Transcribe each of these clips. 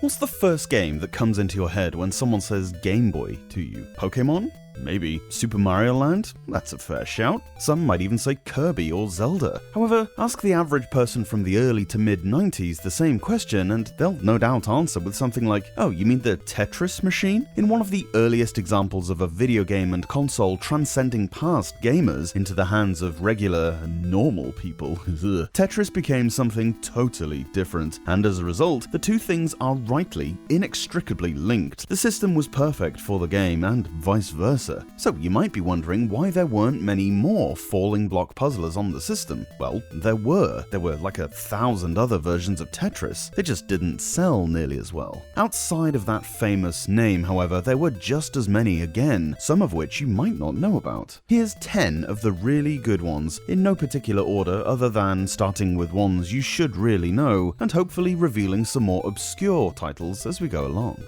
What's the first game that comes into your head when someone says Game Boy to you? Pokemon? Maybe Super Mario Land? That's a fair shout. Some might even say Kirby or Zelda. However, ask the average person from the early to mid-90s the same question and they'll no doubt answer with something like, oh, you mean the Tetris machine? In one of the earliest examples of a video game and console transcending past gamers into the hands of regular, normal people, Tetris became something totally different, and as a result, the two things are rightly, inextricably linked. The system was perfect for the game and vice versa. So you might be wondering why there weren't many more falling block puzzlers on the system. Well, there were. There were like 1,000 other versions of Tetris. They just didn't sell nearly as well. Outside of that famous name, however, there were just as many again, some of which you might not know about. Here's 10 of the really good ones, in no particular order other than starting with ones you should really know, and hopefully revealing some more obscure titles as we go along.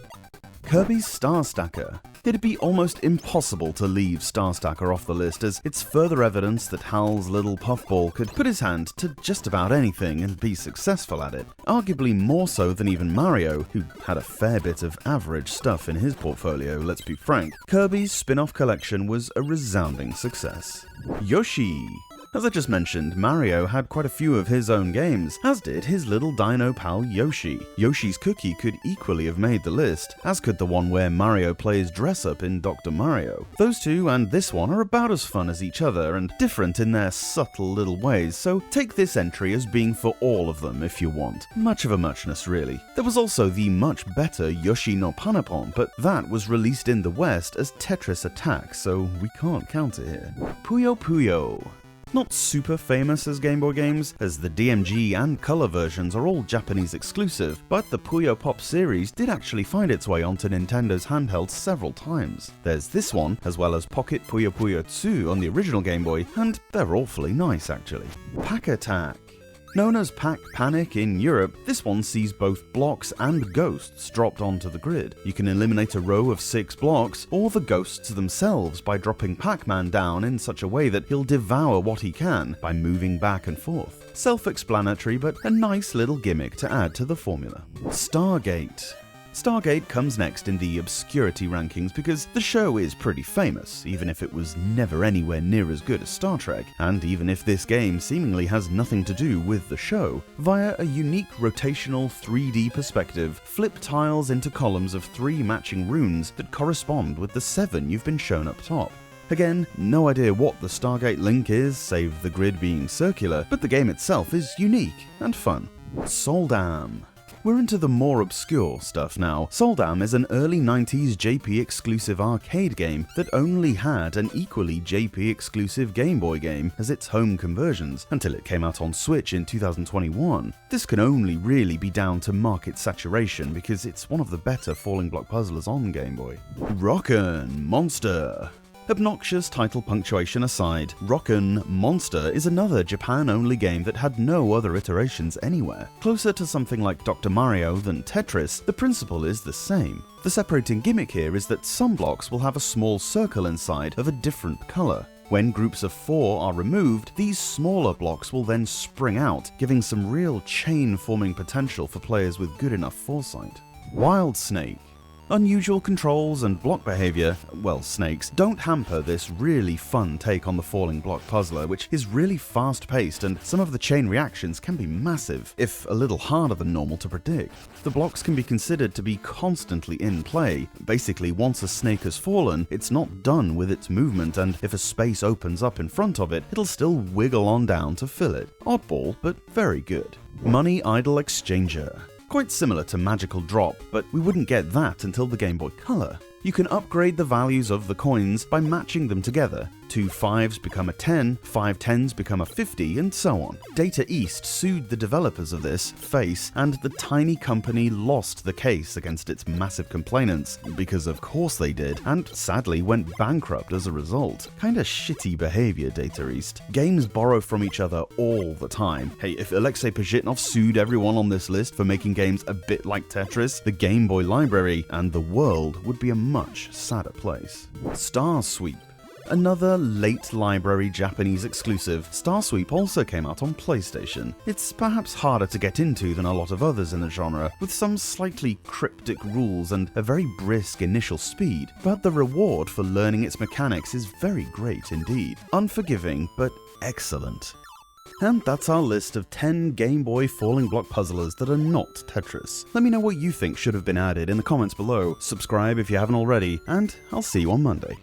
Kirby's Star Stacker. It'd be almost impossible to leave Star Stacker off the list, as it's further evidence that Hal's little puffball could put his hand to just about anything and be successful at it. Arguably more so than even Mario, who had a fair bit of average stuff in his portfolio, let's be frank. Kirby's spin-off collection was a resounding success. Yoshi. As I just mentioned, Mario had quite a few of his own games, as did his little dino pal Yoshi. Yoshi's Cookie could equally have made the list, as could the one where Mario plays dress-up in Dr. Mario. Those two and this one are about as fun as each other and different in their subtle little ways, so take this entry as being for all of them if you want. Much of a muchness, really. There was also the much better Yoshi no Panapon, but that was released in the West as Tetris Attack, so we can't count it here. Puyo Puyo. Not super famous as Game Boy games, as the DMG and color versions are all Japanese exclusive, but the Puyo Pop series did actually find its way onto Nintendo's handhelds several times. There's this one, as well as Pocket Puyo Puyo 2 on the original Game Boy, and they're awfully nice actually. Pack Attack. Known as Pack Panic in Europe, this one sees both blocks and ghosts dropped onto the grid. You can eliminate a row of 6 blocks, or the ghosts themselves by dropping Pac-Man down in such a way that he'll devour what he can by moving back and forth. Self-explanatory, but a nice little gimmick to add to the formula. Stargate. Stargate comes next in the obscurity rankings because the show is pretty famous, even if it was never anywhere near as good as Star Trek, and even if this game seemingly has nothing to do with the show. Via a unique rotational 3D perspective, flip tiles into columns of 3 matching runes that correspond with the 7 you've been shown up top. Again, no idea what the Stargate link is, save the grid being circular, but the game itself is unique and fun. Soam. We're into the more obscure stuff now. Soam is an early 90s JP exclusive arcade game that only had an equally JP exclusive Game Boy game as its home conversions, until it came out on Switch in 2021. This can only really be down to market saturation because it's one of the better falling block puzzlers on Game Boy. Rocken Monster. Obnoxious title punctuation aside, Rocken Monster is another Japan-only game that had no other iterations anywhere. Closer to something like Dr. Mario than Tetris, the principle is the same. The separating gimmick here is that some blocks will have a small circle inside of a different color. When groups of 4 are removed, these smaller blocks will then spring out, giving some real chain-forming potential for players with good enough foresight. Wild Snake. Unusual controls and block behavior, well, snakes, don't hamper this really fun take on the falling block puzzler, which is really fast-paced and some of the chain reactions can be massive, if a little harder than normal to predict. The blocks can be considered to be constantly in play. Basically, once a snake has fallen, it's not done with its movement, and if a space opens up in front of it, it'll still wiggle on down to fill it. Oddball, but very good. Money Idol Exchanger. Quite similar to Magical Drop, but we wouldn't get that until the Game Boy Color. You can upgrade the values of the coins by matching them together. 2 5s become a 10, 5 10s become a 50, and so on. Data East sued the developers of this, Face, and the tiny company lost the case against its massive complainants, because of course they did, and sadly went bankrupt as a result. Kinda shitty behavior, Data East. Games borrow from each other all the time. Hey, if Alexei Pajitnov sued everyone on this list for making games a bit like Tetris, the Game Boy library, and the world would be a much sadder place. Star Sweep. Another late library Japanese exclusive, Starsweep also came out on PlayStation. It's perhaps harder to get into than a lot of others in the genre, with some slightly cryptic rules and a very brisk initial speed, but the reward for learning its mechanics is very great indeed. Unforgiving, but excellent. And that's our list of 10 Game Boy falling block puzzlers that are not Tetris. Let me know what you think should have been added in the comments below, subscribe if you haven't already, and I'll see you on Monday.